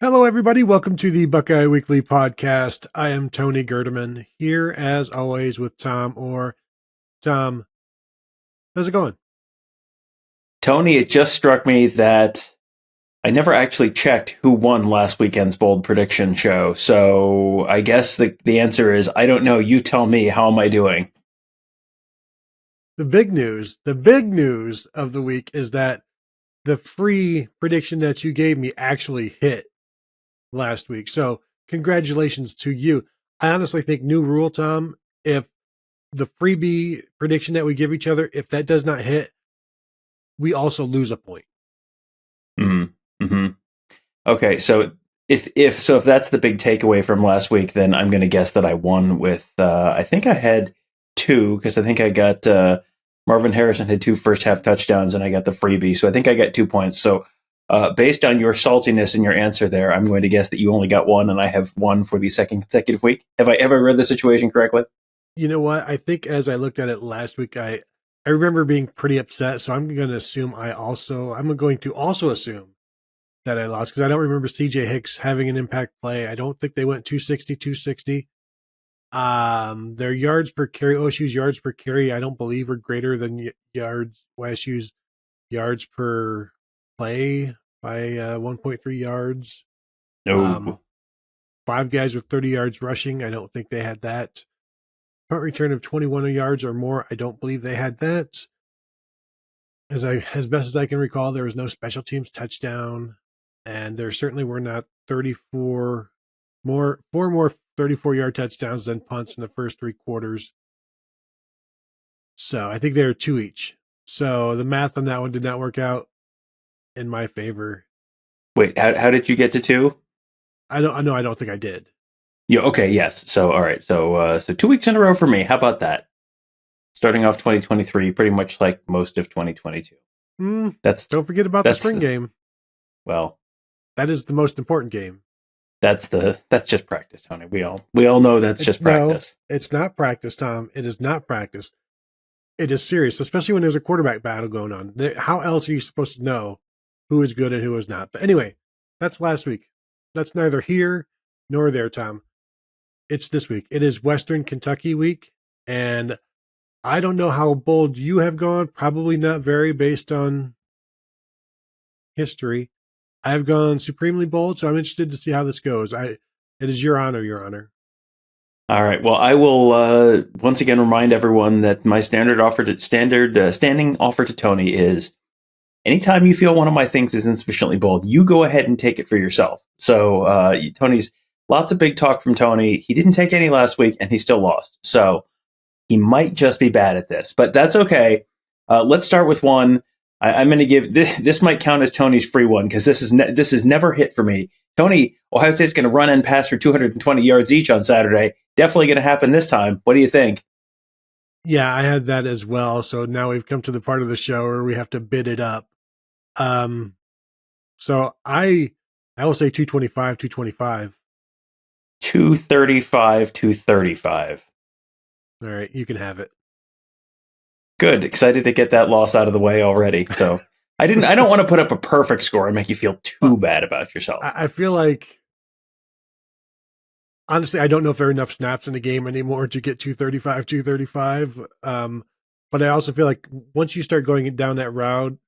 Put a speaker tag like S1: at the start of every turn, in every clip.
S1: Hello, everybody. Welcome to the Buckeye Weekly Podcast. I am Tony Gerdeman, here as always with Tom Orr. Tom, how's it going?
S2: Tony, it just struck me that I never actually checked who won last weekend's bold prediction show. So I guess the answer is, I don't know. You tell me. How am I doing?
S1: The big news of the week is that the free prediction that you gave me actually hit last week. So congratulations to you. I honestly think new rule, Tom, if the freebie prediction that we give each other, if that does not hit, we also lose a point.
S2: Mm-hmm. Okay, so if that's the big takeaway from last week, then I'm going to guess that I won with I think I had 2, because I think I got Marvin Harrison had 2 first half touchdowns and I got the freebie, so I think I got 2 points. So based on your saltiness in your answer there, I'm going to guess that you only got 1 and I have 1 for the second consecutive week. Have I read the situation correctly?
S1: You know what? I think as I looked at it last week, I remember being pretty upset. So I'm going to assume I'm going to also assume that I lost, because I don't remember CJ Hicks having an impact play. I don't think they went 260. Their yards per carry, OSU's yards per carry, I don't believe are greater than OSU's yards per play by 1.3 yards.
S2: No.
S1: 5 guys with 30 yards rushing, I don't think they had that. Punt return of 21 yards or more, I don't believe they had that. As best as I can recall, there was no special teams touchdown, and there certainly were not 4 more 34-yard touchdowns than punts in the first 3 quarters. So I think they were 2 each. So the math on that one did not work out in my favor.
S2: Wait, how did you get to 2?
S1: I don't think I did.
S2: Yeah. Okay. Yes. So all right. So 2 weeks in a row for me. How about that? Starting off 2023, pretty much like most of 2022.
S1: Don't forget about the spring game.
S2: Well,
S1: that is the most important game.
S2: That's just practice, Tony. We all know that's just practice.
S1: No, it's not practice, Tom. It is not practice. It is serious, especially when there's a quarterback battle going on. How else are you supposed to know who is good and who is not? But anyway, that's last week. That's neither here nor there, Tom. It's this week. It is Western Kentucky week, and I don't know how bold you have gone. Probably not very, based on history. I've gone supremely bold, so I'm interested to see how this goes. It is your honor, Your Honor.
S2: All right. Well, I will once again remind everyone that my standing offer to Tony is, anytime you feel one of my things is insufficiently bold, you go ahead and take it for yourself. So Tony's lots of big talk from Tony. He didn't take any last week, and he still lost. So he might just be bad at this, but that's okay. Let's start with one. I'm going to give this might count as Tony's free one, because this is never hit for me. Tony, Ohio State's going to run and pass for 220 yards each on Saturday. Definitely going to happen this time. What do you think?
S1: Yeah, I had that as well. So now we've come to the part of the show where we have to bid it up. So I will say 225.
S2: 235.
S1: All right, you can have it.
S2: Good. Excited to get that loss out of the way already. So I don't want to put up a perfect score and make you feel too bad about yourself.
S1: I feel like, honestly, I don't know if there are enough snaps in the game anymore to get 235. But I also feel like once you start going down that route,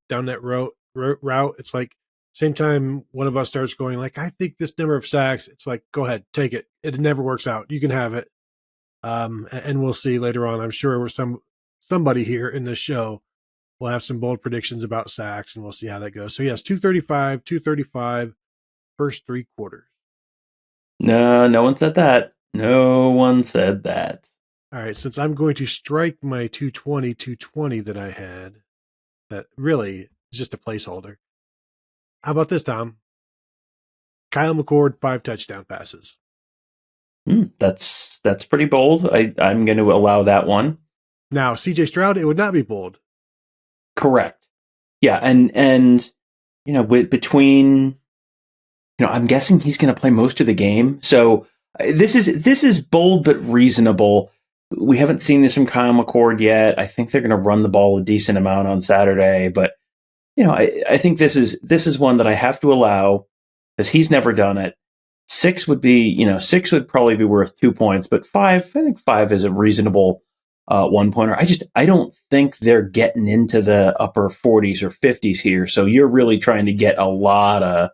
S1: it's like same time one of us starts going like, I think this number of sacks, it's like, go ahead, take it. It never works out. You can have it. And we'll see later on. I'm sure somebody here in this show will have some bold predictions about sacks, and we'll see how that goes. So yes, 235, first 3 quarters.
S2: No one said that. No one said that.
S1: All right, since I'm going to strike my 220 that I had, that really is just a placeholder. How about this, Tom? Kyle McCord, 5 touchdown passes.
S2: That's pretty bold. I'm going to allow that one.
S1: Now, CJ Stroud, it would not be bold.
S2: Correct. Yeah, and between, I'm guessing he's going to play most of the game. So this is bold but reasonable. We haven't seen this from Kyle McCord yet. I think they're going to run the ball a decent amount on Saturday, but I think this is one that I have to allow. because he's never done it. 6 would be, 6 would probably be worth 2 points, but 5, I think 5 is a reasonable 1-pointer. I don't think they're getting into the upper 40s or 50s here. So you're really trying to get a lot of,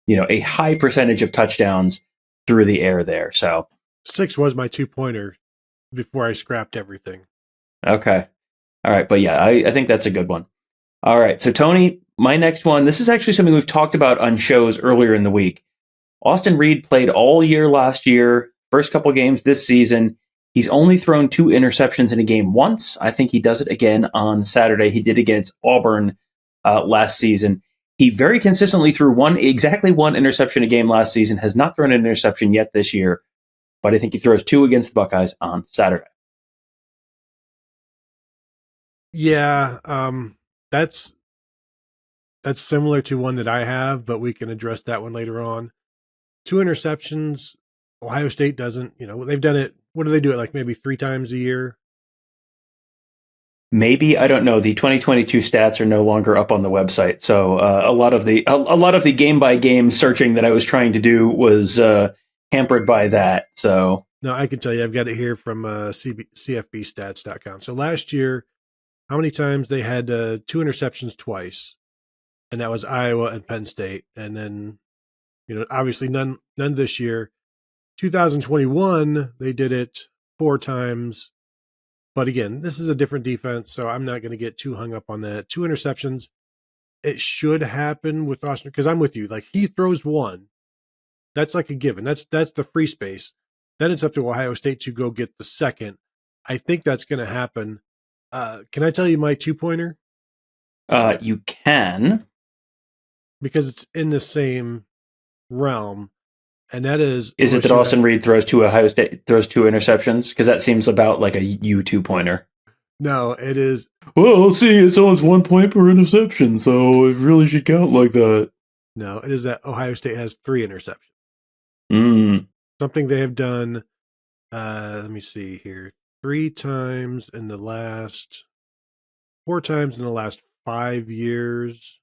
S2: a high percentage of touchdowns through the air there. So
S1: 6 was my 2-pointer before I scrapped everything.
S2: Okay. All right. But yeah, I think that's a good one. All right. So Tony, my next one, this is actually something we've talked about on shows earlier in the week. Austin Reed played all year last year, first couple games this season. He's only thrown 2 interceptions in a game once. I think he does it again on Saturday. He did against Auburn last season. He very consistently threw exactly one interception a game last season, has not thrown an interception yet this year, but I think he throws 2 against the Buckeyes on Saturday.
S1: Yeah, that's similar to one that I have, but we can address that one later on. 2 interceptions. Ohio State doesn't. They've done it. What do they do it like maybe 3 times a year?
S2: Maybe, I don't know. The 2022 stats are no longer up on the website, so a lot of the game by game searching that I was trying to do was hampered by that. So
S1: no, I can tell you, I've got it here from CFBstats.com. So last year, how many times they had 2 interceptions twice, and that was Iowa and Penn State, and then obviously none this year. 2021, they did it 4 times. But again, this is a different defense, so I'm not going to get too hung up on that. 2 interceptions, it should happen with Austin, because I'm with you. Like, he throws 1. That's like a given. That's the free space. Then it's up to Ohio State to go get the second. I think that's going to happen. Can I tell you my 2-pointer?
S2: You can.
S1: Because it's in the same realm. And that is
S2: it that Austin Reed throws 2 interceptions? Because that seems about like a U 2-pointer.
S1: No, it is.
S2: Well, see, it's almost 1 point per interception, so it really should count like that.
S1: No, it is that Ohio State has 3 interceptions.
S2: Something
S1: they have done. Let me see here. 4 times in the last 5 years.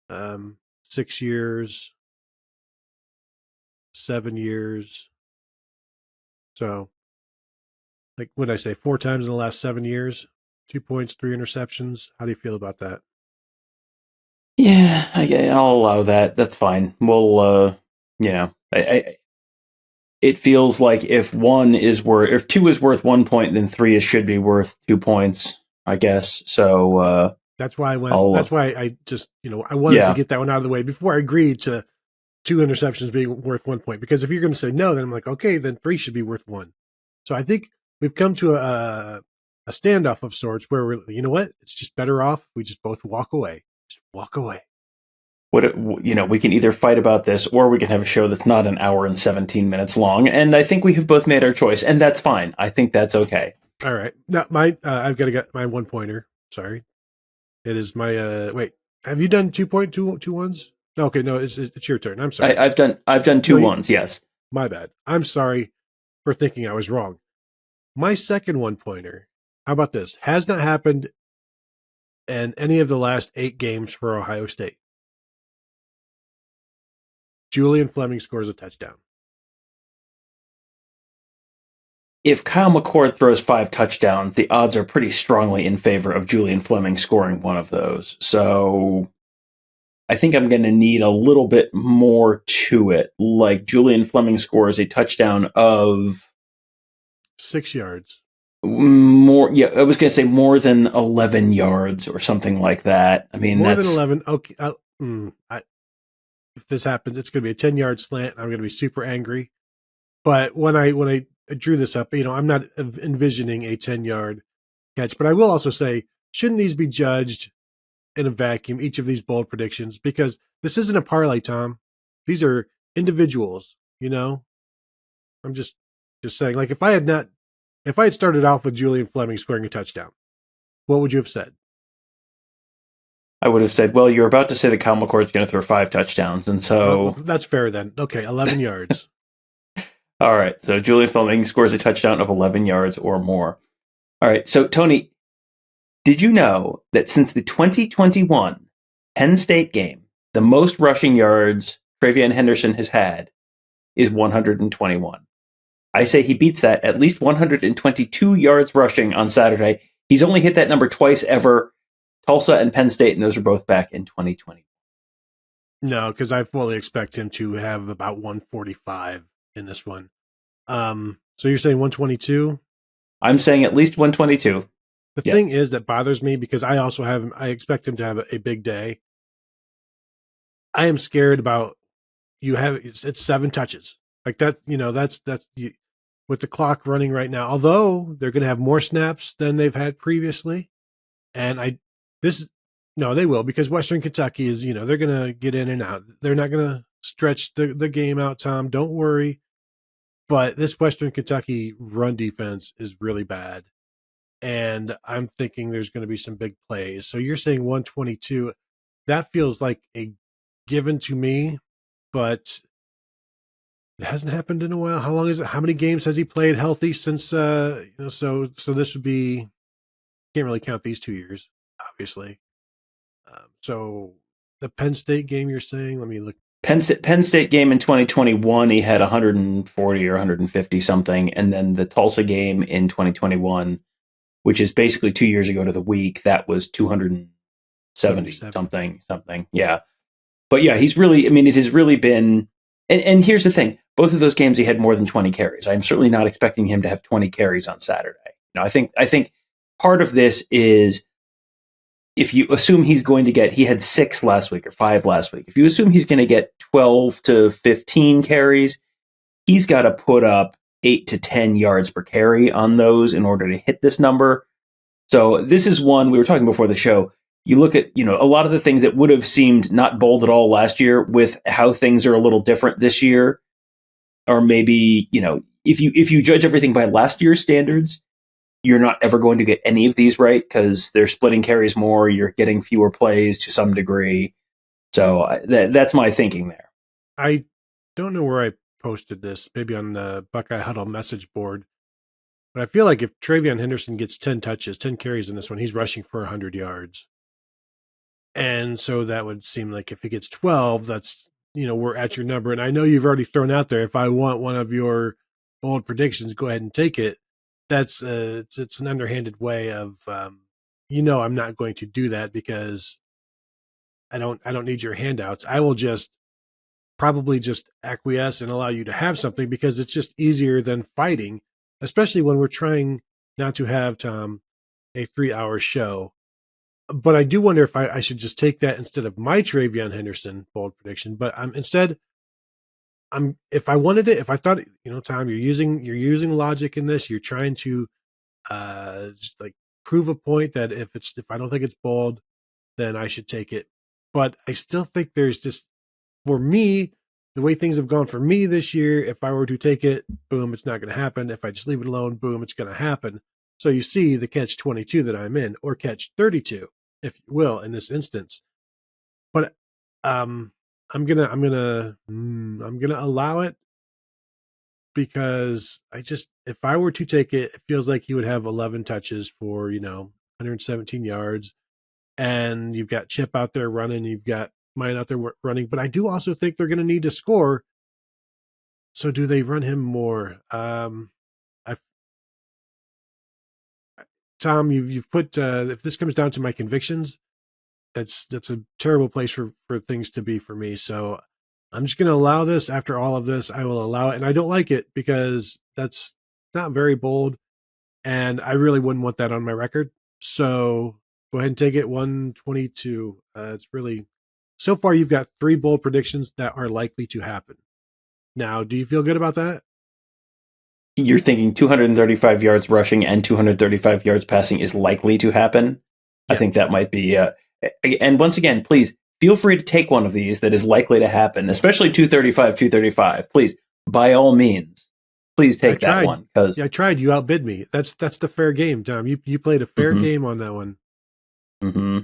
S1: 6 years. 7 years. So, like, what did I say? 4 times in the last 7 years, 2 points, 3 interceptions. How do you feel about that?
S2: Yeah, I'll allow that. That's fine. We'll, it feels like if 2 is worth 1 point, then 3 should be worth 2 points, I guess. So
S1: that's why I went. That's why I just, I wanted to get that one out of the way before I agreed to 2 interceptions being worth 1 point, because if you're going to say no, then I'm like, okay, then 3 should be worth 1. So I think we've come to a standoff of sorts where we're, it's just better off if we just both walk away. Just walk away.
S2: We can either fight about this, or we can have a show that's not an hour and 17 minutes long. And I think we have both made our choice, and that's fine. I think that's okay.
S1: All right. Now, I've got to get my 1-pointer. Sorry. It is my, wait, have you done 2.2 ones? Okay, no, it's your turn. I'm sorry.
S2: I've done 2 ones, yes.
S1: My bad. I'm sorry for thinking I was wrong. My second 1-pointer, how about this? Has not happened in any of the last 8 games for Ohio State. Julian Fleming scores a touchdown.
S2: If Kyle McCord throws 5 touchdowns, the odds are pretty strongly in favor of Julian Fleming scoring one of those. So I think I'm going to need a little bit more to it. Like, Julian Fleming scores a touchdown of
S1: 6 yards.
S2: More, yeah, I was going to say more than 11 yards or something like that. I mean,
S1: more than 11. Okay, if this happens, it's going to be a 10-yard slant. I'm going to be super angry. But when I drew this up, I'm not envisioning a 10-yard catch. But I will also say, shouldn't these be judged in a vacuum, each of these bold predictions? Because this isn't a parlay, Tom. These are individuals, I'm just saying, like, if I had started off with Julian Fleming scoring a touchdown, what would you have said?
S2: I would have said, well, you're about to say that Kyle McCord's going to throw 5 touchdowns, and so...
S1: Well, that's fair then. Okay, 11 yards.
S2: All right, so Julian Fleming scores a touchdown of 11 yards or more. All right, so Tony, did you know that since the 2021 Penn State game, the most rushing yards TreVeyon Henderson has had is 121. I say he beats that at least 122 yards rushing on Saturday. He's only hit that number twice ever, Tulsa and Penn State, and those are both back in 2020.
S1: No, because I fully expect him to have about 145 in this one. So you're saying 122?
S2: I'm saying at least 122.
S1: The thing is that bothers me because I expect him to have a big day. I am scared about it's 7 touches. Like that, that's with the clock running right now, although they're going to have more snaps than they've had previously. And they will, because Western Kentucky is, they're going to get in and out. They're not going to stretch the game out, Tom. Don't worry. But this Western Kentucky run defense is really bad. And I'm thinking there's going to be some big plays. So you're saying 122. That feels like a given to me, but it hasn't happened in a while. How long is it? How many games has he played healthy since, so this would be, can't really count these 2 years, obviously. So the Penn State game you're saying, let me look.
S2: Penn State game in 2021, he had 140 or 150 something. And then the Tulsa game in 2021, which is basically 2 years ago to the week, that was 270 something. Yeah. But yeah, it has really been, and here's the thing. Both of those games, he had more than 20 carries. I'm certainly not expecting him to have 20 carries on Saturday. I think part of this is, if you assume he's going to get, he had 6 last week or 5 last week. If you assume he's going to get 12 to 15 carries, he's got to put up 8 to 10 yards per carry on those in order to hit this number. So this is one we were talking before the show. You look at, a lot of the things that would have seemed not bold at all last year with how things are a little different this year. Or maybe, if you judge everything by last year's standards, you're not ever going to get any of these right because they're splitting carries more. You're getting fewer plays to some degree. So that's my thinking there.
S1: I don't know where I posted this, maybe on the Buckeye Huddle message board. But I feel like if TreVeyon Henderson gets 10 touches, 10 carries in this one, he's rushing for 100 yards. And so that would seem like if he gets 12, that's, we're at your number. And I know you've already thrown out there, if I want one of your bold predictions, go ahead and take it. That's it's an underhanded way of, I'm not going to do that because I don't need your handouts. I will probably just acquiesce and allow you to have something because it's just easier than fighting, especially when we're trying not to have, Tom, a 3-hour show. But I do wonder if I should just take that instead of my TreVeyon Henderson bold prediction. But if I wanted it, if I thought, Tom, you're using logic in this, you're trying to just like prove a point that if I don't think it's bold, then I should take it. But I still think there's just, for me, the way things have gone for me this year, if I were to take it, boom, it's not going to happen. If I just leave it alone, boom, it's going to happen. So you see the catch 22 that I'm in, or catch 32, if you will, in this instance. But I'm gonna allow it because if I were to take it, it feels like he would have 11 touches for 117 yards, and you've got Chip out there running, you've got Mine out there running, but I do also think they're going to need to score. So do they run him more? Tom, you've put if this comes down to my convictions, that's a terrible place for things to be for me. So I'm just going to allow this. After all of this, I will allow it, and I don't like it because that's not very bold, and I really wouldn't want that on my record. So go ahead and take it. 122. It's really, so far you've got 3 bold predictions that are likely to happen. Now, do you feel good about that?
S2: You're thinking 235 yards rushing and 235 yards passing is likely to happen. Yeah. I think that might be, and once again, please feel free to take one of these that is likely to happen, especially 235. Please, by all means, please take that one. Because
S1: I tried. You outbid me. That's the fair game, Tom. You played a fair game on that one.
S2: Mm-hmm.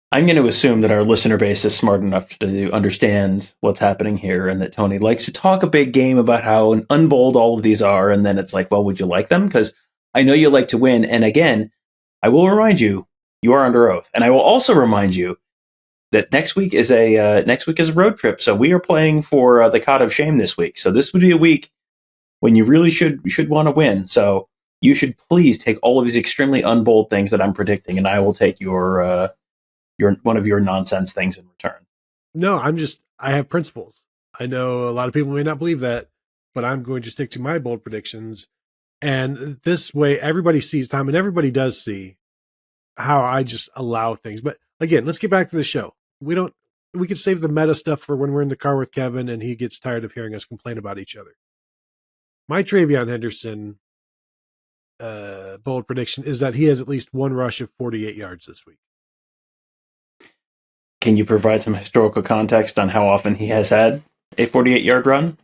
S2: I'm going to assume that our listener base is smart enough to understand what's happening here, and that Tony likes to talk a big game about how unbold all of these are, and then it's like, well, would you like them? Because I know you like to win. And again, I will remind you, you are under oath. And I will also remind you that next week is a road trip. So we are playing for the Cot of Shame this week. So this would be a week when you really should want to win. So you should please take all of these extremely unbold things that I'm predicting, and I will take your one of your nonsense things in return.
S1: No, I have principles. I know a lot of people may not believe that, but I'm going to stick to my bold predictions. And this way everybody sees, Tom, and everybody does see how I just allow things. But again, let's get back to the show. We can save the meta stuff for when we're in the car with Kevin and he gets tired of hearing us complain about each other. My TreVeyon Henderson bold prediction is that he has at least one rush of 48 yards this week.
S2: Can you provide some historical context on how often he has had a 48-yard run?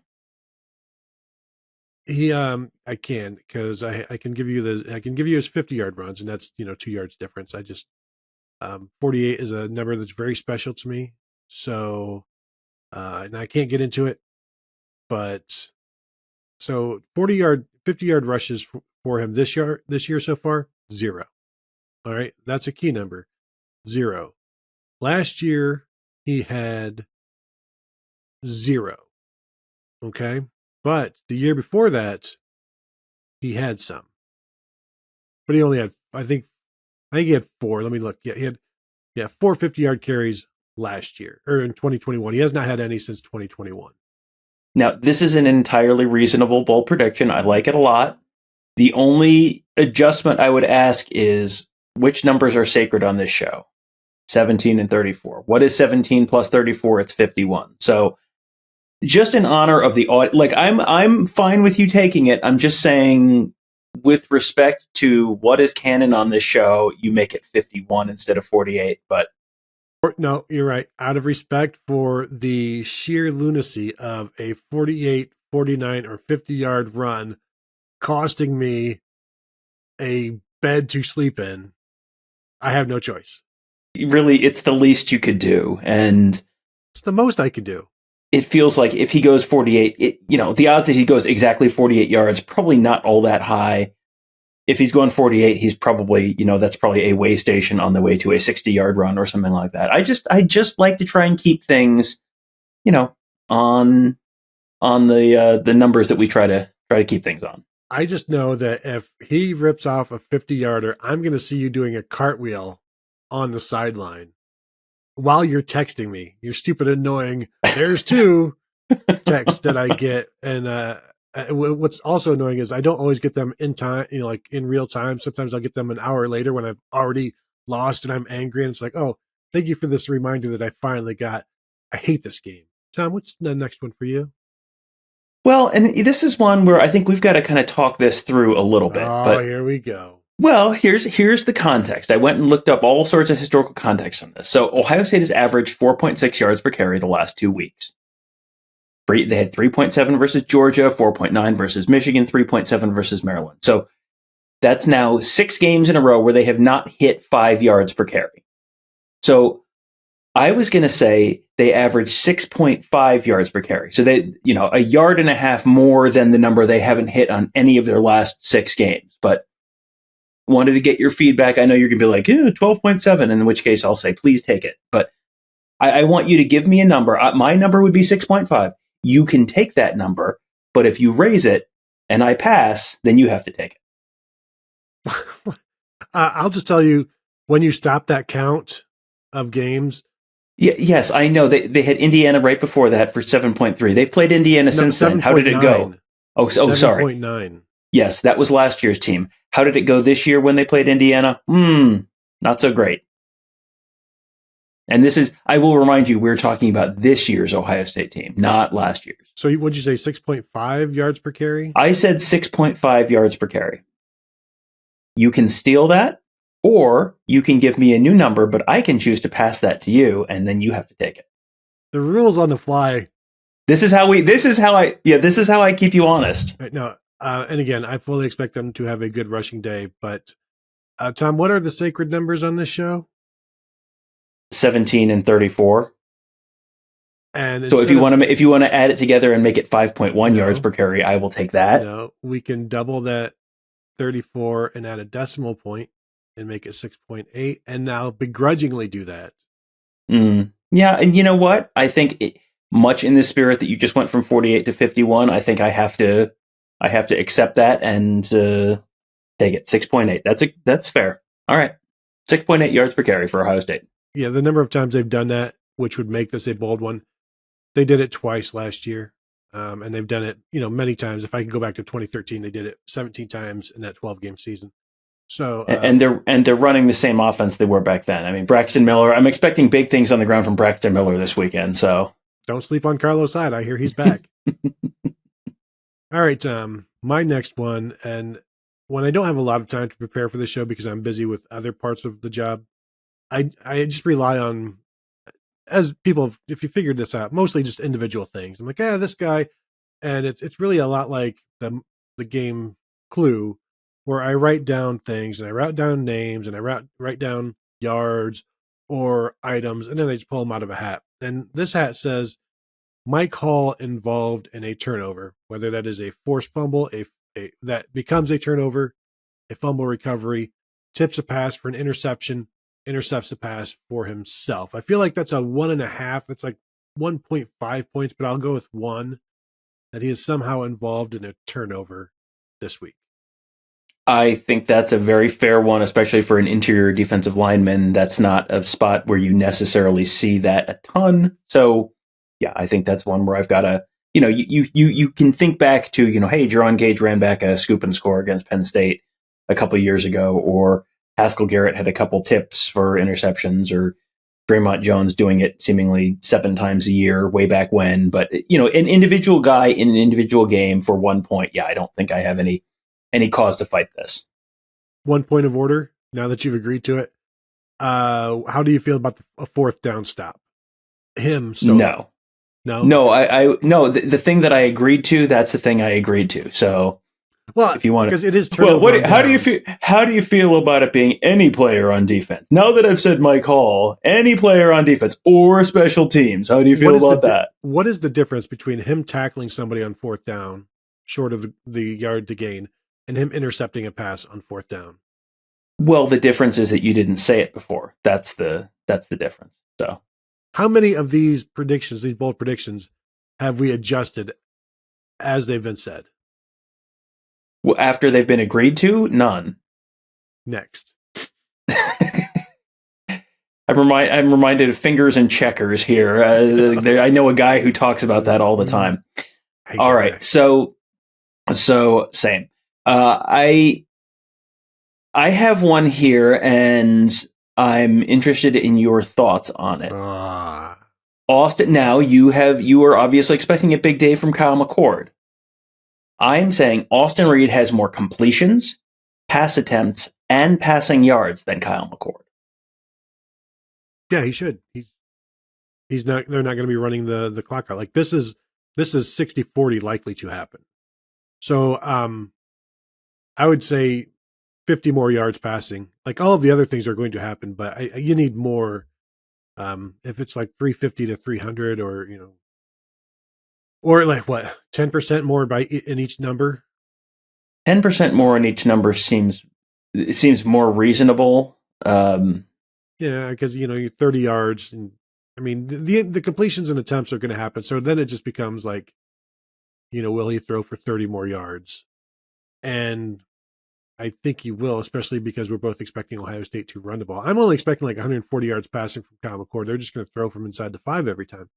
S1: I can, because I can give you his 50-yard runs, and that's 2 yards difference. I just 48 is a number that's very special to me. So and I can't get into it, but so 50-yard rushes for him this year so far, 0. All right, that's a key number, 0. Last year he had 0. Okay, but the year before that he had some, but he only had I think he had 4. Let me look. Yeah, he had 4 50-yard carries last year, or in 2021. He has not had any since 2021.
S2: Now, this is an entirely reasonable bold prediction. I like it a lot. The only adjustment I would ask is which numbers are sacred on this show? 17 and 34. What is 17 plus 34? It's 51. So just in honor of the like I'm fine with you taking it. I'm just saying, with respect to what is canon on this show, you make it 51 instead of 48. But
S1: no, you're right. Out of respect for the sheer lunacy of a 48, 49, or 50-yard run costing me a bed to sleep in, I have no choice.
S2: Really, it's the least you could do, and
S1: it's the most I could do.
S2: It feels like if he goes 48, the odds that he goes exactly 48 yards, probably not all that high. If he's going 48, he's probably, that's probably a way station on the way to a 60-yard run or something like that. I just like to try and keep things, on the numbers that we try to keep things on.
S1: I just know that if he rips off a 50-yarder, I'm going to see you doing a cartwheel on the sideline while you're texting me. You're stupid, annoying. There's 2 texts that I get, and what's also annoying is I don't always get them in time, like in real time. Sometimes I'll get them an hour later when I've already lost and I'm angry, and it's like, oh, thank you for this reminder that I finally got. I hate this game. Tom, what's the next one for you?
S2: Well, and this is one where I think we've got to kind of talk this through a little bit.
S1: Oh, here we go.
S2: Well, here's the context. I went and looked up all sorts of historical context on this. So Ohio State has averaged 4.6 yards per carry the last 2 weeks. They had 3.7 versus Georgia, 4.9 versus Michigan, 3.7 versus Maryland. So that's now 6 games in a row where they have not hit 5 yards per carry. So I was going to say they average 6.5 yards per carry. So they, a yard and a half more than the number they haven't hit on any of their last 6 games. But wanted to get your feedback. I know you're going to be like, 12.7, in which case I'll say, please take it. But I want you to give me a number. My number would be 6.5. You can take that number, but if you raise it and I pass, then you have to take it.
S1: I'll just tell you, when you stop that count of games.
S2: Yes, I know. They had Indiana right before that for 7.3. They've played Indiana since then. How did it go? Oh, sorry.
S1: 7.9.
S2: Yes, that was last year's team. How did it go this year when they played Indiana? Not so great. And this is, I will remind you, we're talking about this year's Ohio State team, not last year's.
S1: So what'd you say, 6.5 yards per carry?
S2: I said 6.5 yards per carry. You can steal that, or you can give me a new number, but I can choose to pass that to you, and then you have to take it.
S1: The rules on the fly.
S2: This is how I keep you honest.
S1: Right, no, and again, I fully expect them to have a good rushing day, but Tom, what are the sacred numbers on this show?
S2: 17 and 34.
S1: And
S2: so if you want to add it together and make it 5.1 yards per carry, I will take that.
S1: No, we can double that 34 and add a decimal point and make it 6.8, and now begrudgingly do that.
S2: Yeah, and you know what? I think much in the spirit that you just went from 48 to 51, I think I have to accept that and take it 6.8. That's fair. All right, 6.8 yards per carry for Ohio State.
S1: Yeah, the number of times they've done that, which would make this a bold one. They did it twice last year, and they've done it, many times. If I could go back to 2013, they did it 17 times in that 12-game season. So
S2: and they're running the same offense they were back then. I mean, Braxton Miller. I'm expecting big things on the ground from Braxton Miller this weekend. So
S1: don't sleep on Carlos Hyde. I hear he's back. All right, my next one, and when I don't have a lot of time to prepare for the show because I'm busy with other parts of the job, I just rely on, as people, if you figured this out, mostly just individual things. I'm like, this guy, and it's really a lot like the game Clue, where I write down things and I write down names and I write down yards or items, and then I just pull them out of a hat. And this hat says Mike Hall involved in a turnover, whether that is a forced fumble, a that becomes a turnover, a fumble recovery, tips a pass for an interception, intercepts a pass for himself. I feel like that's a 1.5. That's like 1.5 points, but I'll go with 1, that he is somehow involved in a turnover this week.
S2: I think that's a very fair one, especially for an interior defensive lineman. That's not a spot where you necessarily see that a ton. So, yeah, I think that's one where I've got to, you can think back to, hey, Jerron Gage ran back a scoop and score against Penn State a couple of years ago, or Haskell Garrett had a couple tips for interceptions, or Draymond Jones doing it seemingly 7 times a year way back when. But, an individual guy in an individual game for 1 point, yeah, I don't think I have any cause to fight this.
S1: 1 point of order, now that you've agreed to it. How do you feel about a 4th down stop? Him solo? No.
S2: I no. The thing that I agreed to, that's the thing I agreed to. So,
S1: well,
S2: if you want,
S1: because it is turnover.
S2: Well, how do you feel? How do you feel about it being any player on defense? Now that I've said Mike Hall, any player on defense or special teams, how do you feel about that?
S1: What is the difference between him tackling somebody on 4th down, short of the yard to gain, and him intercepting a pass on 4th down?
S2: Well, the difference is that you didn't say it before. That's the difference. So,
S1: how many of these predictions, these bold predictions, have we adjusted as they've been said?
S2: Well, after they've been agreed to, none.
S1: Next.
S2: I'm reminded of fingers and checkers here. I know a guy who talks about that all the time. All right, so same. I have one here, and I'm interested in your thoughts on it. Austin, now you are obviously expecting a big day from Kyle McCord. I'm saying Austin Reed has more completions, pass attempts, and passing yards than Kyle McCord.
S1: Yeah, he should. He's not. They're not going to be running the clock out. Like this is 60-40 likely to happen. So I would say 50 more yards passing. Like all of the other things are going to happen, but you need more. If it's like 350 to 300, or like what, 10% more in each number.
S2: 10% more in each number seems more reasonable.
S1: Yeah, because you're 30 yards, and I mean the completions and attempts are going to happen. So then it just becomes like, will he throw for 30 more yards? And I think he will, especially because we're both expecting Ohio State to run the ball. I'm only expecting like 140 yards passing from Kyle McCord. They're just going to throw from inside the 5 every time.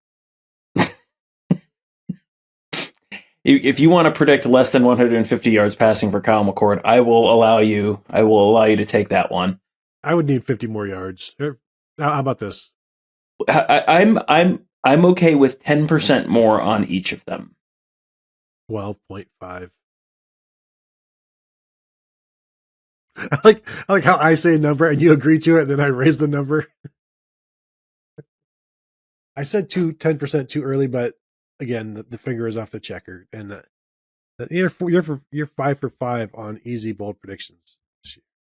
S2: If you want to predict less than 150 yards passing for Kyle McCord, I will allow you to take that one.
S1: I would need 50 more yards. How about this?
S2: I'm okay with 10% more on each of them.
S1: 12.5. I like how I say a number and you agree to it, and then I raise the number. I said 10% too early, but again, the finger is off the checker, and you're 5 for 5 on easy bold predictions.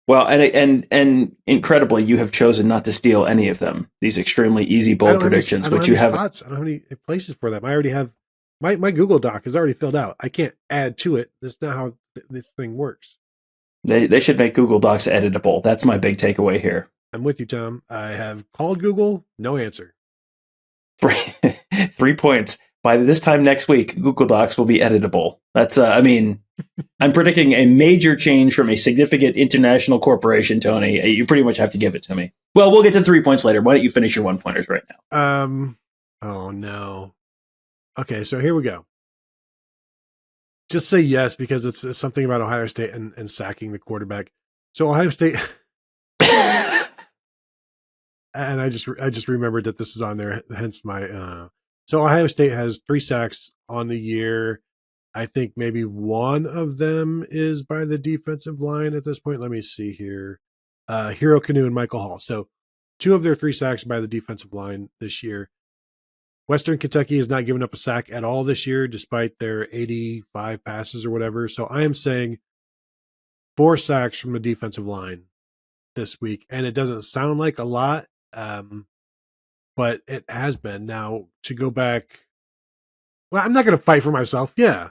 S2: Well, and incredibly, you have chosen not to steal any of them. These extremely easy bold predictions, which you have.
S1: Spots. I don't have any places for them. I already have my Google Doc is already filled out. I can't add to it. That's not how this thing works.
S2: They should make Google Docs editable. That's my big takeaway here.
S1: I'm with you, Tom. I have called Google, no answer.
S2: 3 points. By this time next week, Google Docs will be editable. That's, I'm predicting a major change from a significant international corporation, Tony. You pretty much have to give it to me. Well, we'll get to 3 points later. Why don't you finish your 1-pointers right
S1: now? Oh, no. Okay, so here we go. Just say yes because it's something about Ohio State and sacking the quarterback. So Ohio State, and I just remembered that this is on there. Hence my. So Ohio State has 3 sacks on the year. I think maybe one of them is by the defensive line at this point. Let me see here. Hero Canoe and Michael Hall. So 2 of their 3 sacks by the defensive line this year. Western Kentucky has not given up a sack at all this year, despite their 85 passes or whatever. So I am saying 4 sacks from the defensive line this week. And it doesn't sound like a lot, but it has been. Now, to go back, well, I'm not going to fight for myself. Yeah.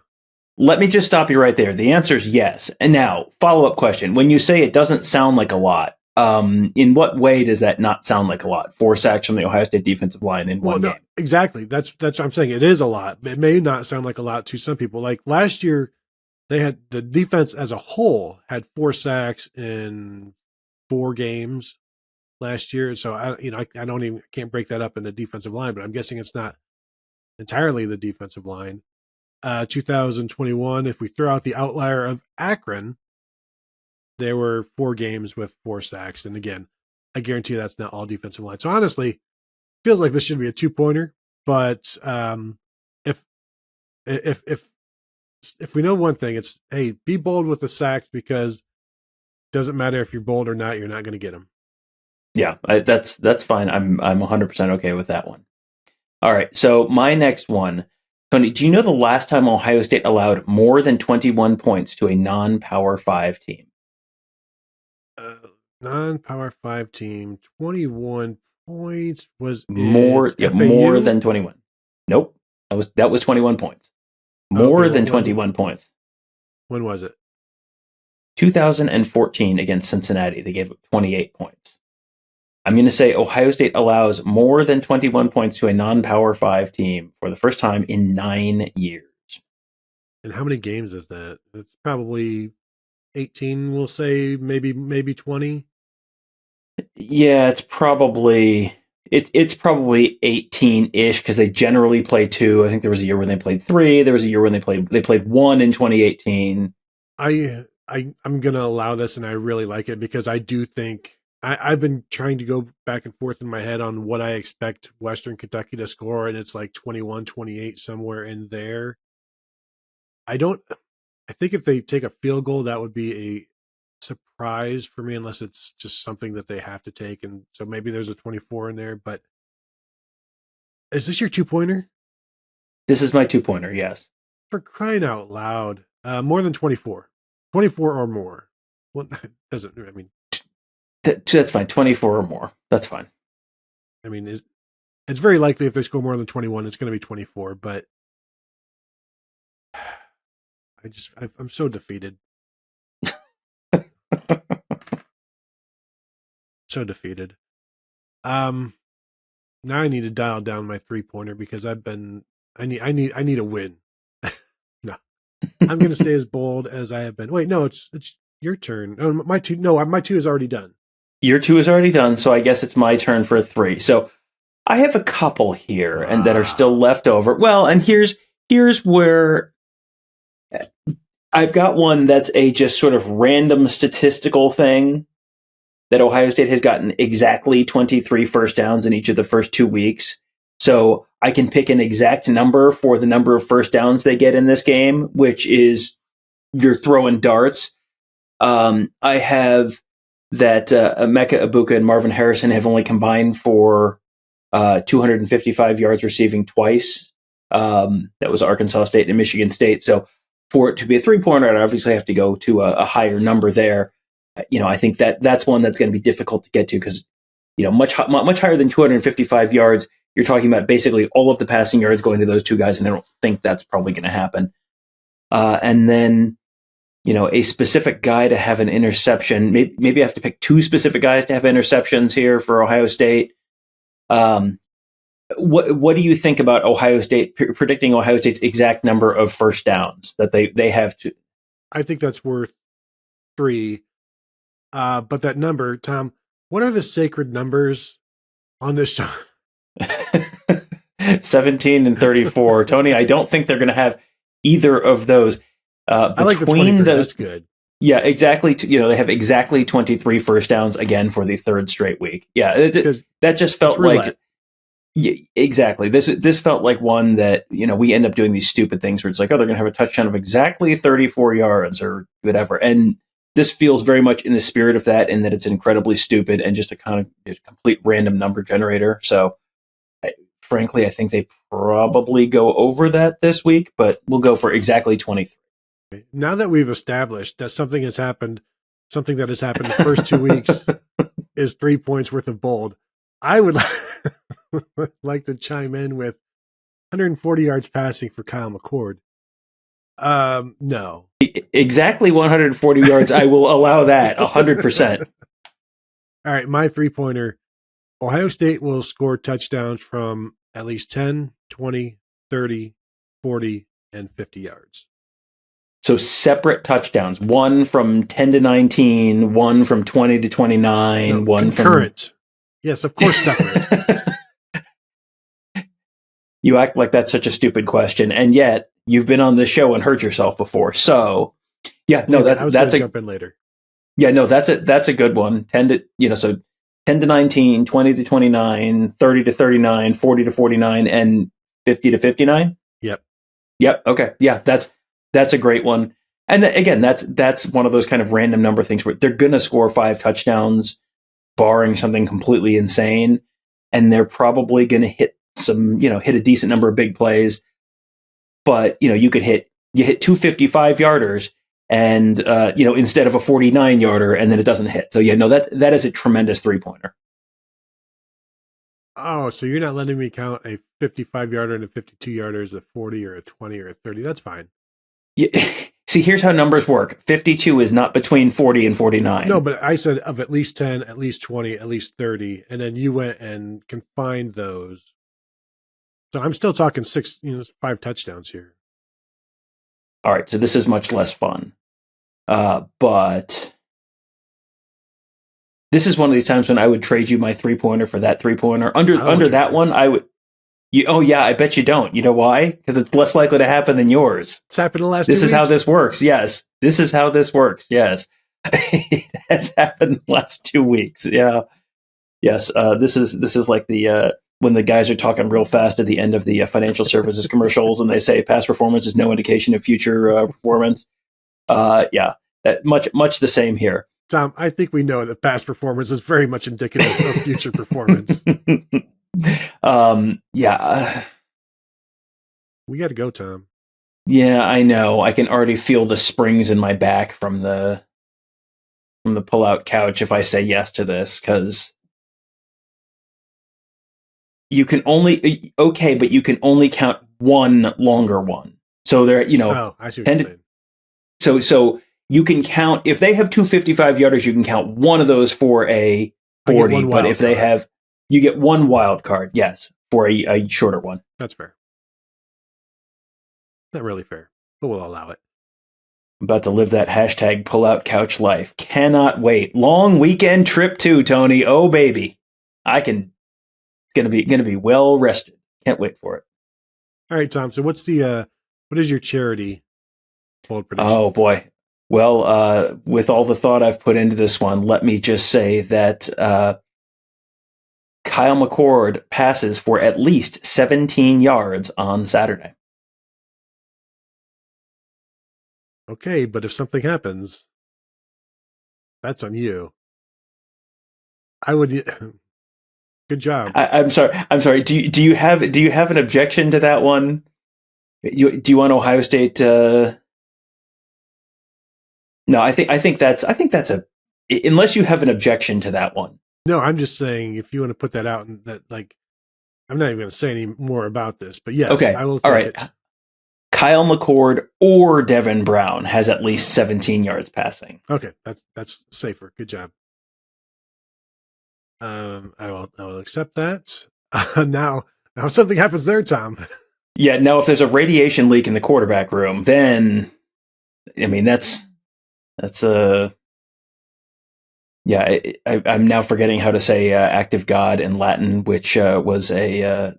S2: Let me just stop you right there. The answer is yes. And now, follow-up question. When you say it doesn't sound like a lot, in what way does that not sound like a lot? 4 sacks from the Ohio State defensive line in one game.
S1: Exactly. That's what I'm saying. It is a lot. It may not sound like a lot to some people. Like last year, they had the defense as a whole had 4 sacks in 4 games last year. So I can't break that up into defensive line, but I'm guessing it's not entirely the defensive line. 2021, if we throw out the outlier of Akron, there were 4 games with 4 sacks. And again, I guarantee that's not all defensive line. So honestly, feels like this should be a 2-pointer. But if we know one thing, it's, hey, be bold with the sacks because it doesn't matter if you're bold or not, you're not going to get them.
S2: Yeah, that's fine. I'm 100% okay with that one. All right, so my next one, Tony, do you know the last time Ohio State allowed more than 21 points to a non-Power 5 team?
S1: Non-Power 5 team, 21 points was
S2: more than 21. Nope. That was 21 points. More than 21 points.
S1: When was it?
S2: 2014 against Cincinnati. They gave up 28 points. I'm going to say Ohio State allows more than 21 points to a non-Power 5 team for the first time in 9 years.
S1: And how many games is that? It's probably 18, we'll say, maybe 20.
S2: Yeah, it's probably 18-ish because they generally play 2. I think there was a year when they played 3. There was a year when they played 1 in 2018.
S1: I'm going to allow this, and I really like it because I do think I've been trying to go back and forth in my head on what I expect Western Kentucky to score, and it's like 21, 28, somewhere in there. I think if they take a field goal, that would be a surprise for me, unless it's just something that they have to take. And so maybe there's a 24 in there, but is this your 2-pointer?
S2: This is my 2-pointer, yes.
S1: For crying out loud, more than 24 or more. Well, doesn't, I mean,
S2: that's fine. 24 or more. That's fine.
S1: I mean, it's very likely if they score more than 21, it's going to be 24, but I'm so defeated. So defeated. Now I need to dial down my 3-pointer because I need a win. No, I'm going to stay as bold as I have been. Wait, no, it's your turn. Oh, my 2 is already done.
S2: Your 2 is already done, so I guess it's my turn for a 3. So I have a couple here and that are still left over. Well, and here's where I've got one that's a just sort of random statistical thing that Ohio State has gotten exactly 23 first downs in each of the first 2 weeks. So I can pick an exact number for the number of first downs they get in this game, which is you're throwing darts. I have that Emeka Egbuka and Marvin Harrison have only combined for 255 yards receiving twice. That was Arkansas State and Michigan State. So for it to be a 3-pointer, I'd obviously have to go to a higher number there. I think that's one that's going to be difficult to get to because, much higher than 255 yards, you're talking about basically all of the passing yards going to those 2 guys, and I don't think that's probably going to happen. And then a specific guy to have an interception. Maybe I have to pick two specific guys to have interceptions here for Ohio State. What do you think about Ohio State predicting Ohio State's exact number of first downs that they have to?
S1: I think that's worth 3. But that number, Tom, what are the sacred numbers on this show?
S2: 17 and 34. Tony, I don't think they're going to have either of those.
S1: I like the 23. That's good.
S2: Yeah, exactly. They have exactly 23 first downs again for the third straight week. Yeah, that just felt like. Yeah, exactly. This felt like one that, we end up doing these stupid things where it's like, oh, they're going to have a touchdown of exactly 34 yards or whatever. And this feels very much in the spirit of that, in that it's incredibly stupid and just a kind of complete random number generator. So, frankly, I think they probably go over that this week, but we'll go for exactly 23.
S1: Now that we've established that something that has happened the first 2 weeks is 3 points worth of bold, I would like to chime in with 140 yards passing for Kyle McCord. No.
S2: Exactly 140 yards. I will allow that 100%.
S1: All right, my 3-pointer. Ohio State will score touchdowns from at least 10, 20, 30, 40, and 50 yards.
S2: So separate touchdowns. One from 10 to 19, one from 20 to 29, one
S1: concurrent. Yes, of course, separate.
S2: You act like that's such a stupid question, and yet you've been on this show and hurt yourself before. So, that's a
S1: jump in later.
S2: Yeah, no, that's a good one. 10 to 19, 20 to 29, 30 to 39, 40 to 49, and 50 to 59. Yep. Okay. Yeah, that's a great one. And again, that's one of those kind of random number things where they're going to score 5 touchdowns, barring something completely insane, and they're probably going to hit hit a decent number of big plays. But you hit 2 55-yarders, and instead of a 49-yarder, and then it doesn't hit. So that is a tremendous 3-pointer.
S1: Oh, so you're not letting me count a 55-yarder and a 52-yarder as a 40 or a 20 or a 30? That's fine.
S2: Yeah. See, here's how numbers work. 52 is not between 40 and 49.
S1: No, but I said of at least 10, at least 20, at least 30, and then you went and confined those. So I'm still talking 5 touchdowns here.
S2: All right, so this is much less fun. But this is one of these times when I would trade you my 3-pointer for that 3-pointer. Under that one, I would. I bet you don't. You know why? Because it's less likely to happen than yours.
S1: It's happened the last 2 weeks.
S2: This is how this works. Yes. This is how this works. Yes. It has happened the last 2 weeks. Yeah. Yes. This is like the when the guys are talking real fast at the end of the financial services commercials and they say past performance is no indication of future performance. Much the same here.
S1: Tom, I think we know that past performance is very much indicative of future performance. We got to go, Tom.
S2: Yeah, I know. I can already feel the springs in my back from the pull-out couch if I say yes to this, because you can only but you can only count one longer one. So there,
S1: I see what you're saying.
S2: So you can count if they have 2 55-yarders, you can count one of those for a 40. But if they have, you get one wild card, yes, for a shorter one.
S1: That's fair. Not really fair, but we'll allow it.
S2: I'm about to live that hashtag pull-out couch life. Cannot wait. Long weekend trip too, Tony. Oh baby, it's gonna be well rested. Can't wait for it.
S1: All right, Tom. So what is your charity bold prediction?
S2: Oh boy. Well, with all the thought I've put into this one, let me just say that Kyle McCord passes for at least 17 yards on Saturday.
S1: Okay, but if something happens, that's on you. I would. Good job.
S2: I'm sorry. Do you have an objection to that one? Do you want Ohio State? No, I think that's unless you have an objection to that one.
S1: No, I'm just saying if you want to put that out, and that I'm not even going to say any more about this. But yes,
S2: okay,
S1: I will.
S2: All right.
S1: It.
S2: Kyle McCord or Devin Brown has at least 17 yards passing.
S1: Okay, that's safer. Good job. I will accept that. Now if something happens there, Tom.
S2: Yeah, now if there's a radiation leak in the quarterback room, then I mean that's I'm now forgetting how to say act of God in Latin, which was a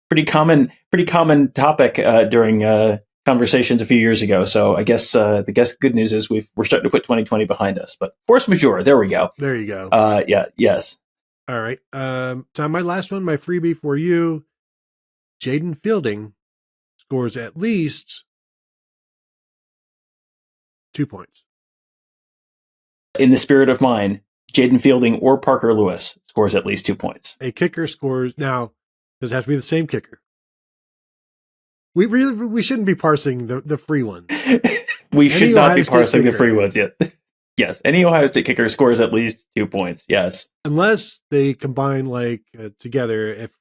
S2: pretty common topic during conversations a few years ago. So I guess the good news is we're starting to put 2020 behind us. But force majeure, there we go.
S1: There you go.
S2: Yes.
S1: All right, Tom. My last one, my freebie for you. Jaden Fielding scores at least 2 points.
S2: In the spirit of mine, Jaden Fielding or Parker Lewis scores at least 2 points.
S1: A kicker scores. Now, does it have to be the same kicker? We shouldn't be parsing the free ones.
S2: We should not be parsing the free ones yet. Yes, any Ohio State kicker scores at least 2 points. Yes,
S1: unless they combine together. If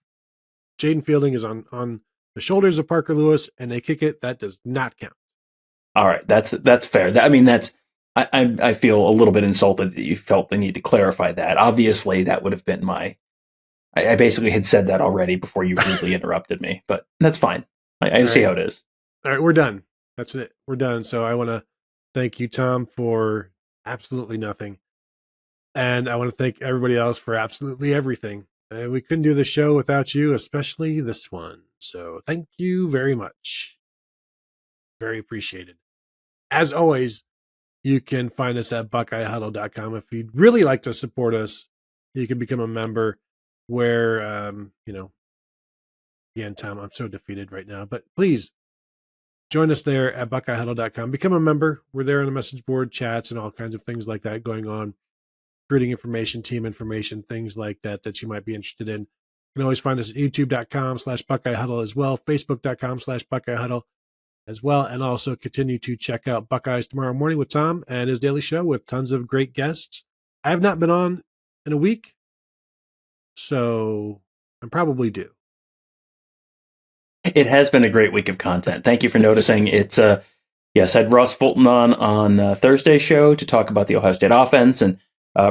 S1: Jaden Fielding is on the shoulders of Parker Lewis and they kick it, that does not count.
S2: All right, that's fair. I feel a little bit insulted that you felt the need to clarify that. Obviously, that would have been I basically had said that already before you rudely interrupted me, but that's fine. I see how it is.
S1: All right, we're done. That's it. We're done. So I want to thank you, Tom, for absolutely nothing. And I want to thank everybody else for absolutely everything. We couldn't do the show without you, especially this one. So thank you very much. Very appreciated. As always, you can find us at BuckeyeHuddle.com. If you'd really like to support us, you can become a member where, again, Tom, I'm so defeated right now, but please join us there at BuckeyeHuddle.com. Become a member. We're there on the message board, chats, and all kinds of things like that going on. Recruiting information, team information, things like that you might be interested in. You can always find us at youtube.com/BuckeyeHuddle as well, facebook.com/BuckeyeHuddle as well, and also continue to check out Buckeyes Tomorrow Morning with Tom and his daily show with tons of great guests. I have not been on in a week, so I'm probably due.
S2: It has been a great week of content. Thank you for noticing. It's yes, I had Ross Fulton on Thursday's show to talk about the Ohio State offense and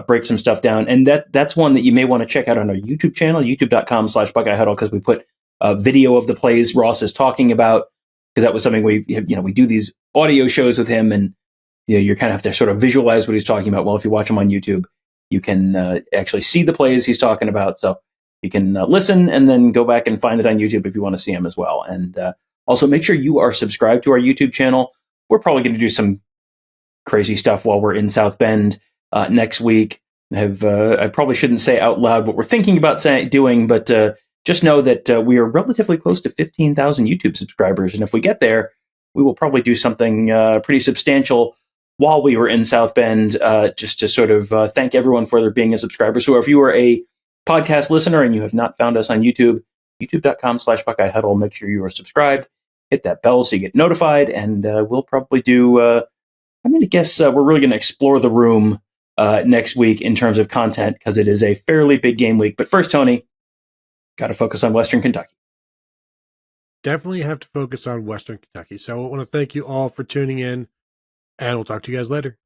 S2: break some stuff down. And that's one that you may want to check out on our YouTube channel, youtube.com/BuckeyeHuddle, because we put a video of the plays Ross is talking about, because that was something we do these audio shows with him, and you kind of have to sort of visualize what he's talking about. Well, if you watch him on YouTube, you can actually see the plays he's talking about. So you can listen and then go back and find it on YouTube if you want to see him as well. And also make sure you are subscribed to our YouTube channel. We're probably going to do some crazy stuff while we're in South Bend next week. I probably shouldn't say out loud what we're thinking about doing, but just know that we are relatively close to 15,000 YouTube subscribers. And if we get there, we will probably do something pretty substantial while we were in South Bend, just to sort of thank everyone for their being a subscriber. So if you are a podcast listener and you have not found us on YouTube, youtube.com/BuckeyeHuddle, make sure you are subscribed, hit that bell so you get notified, and we'll probably do, I'm going to guess we're really going to explore the room next week in terms of content, because it is a fairly big game week. But first, Tony, got to focus on Western Kentucky.
S1: Definitely have to focus on Western Kentucky. So I want to thank you all for tuning in, and we'll talk to you guys later.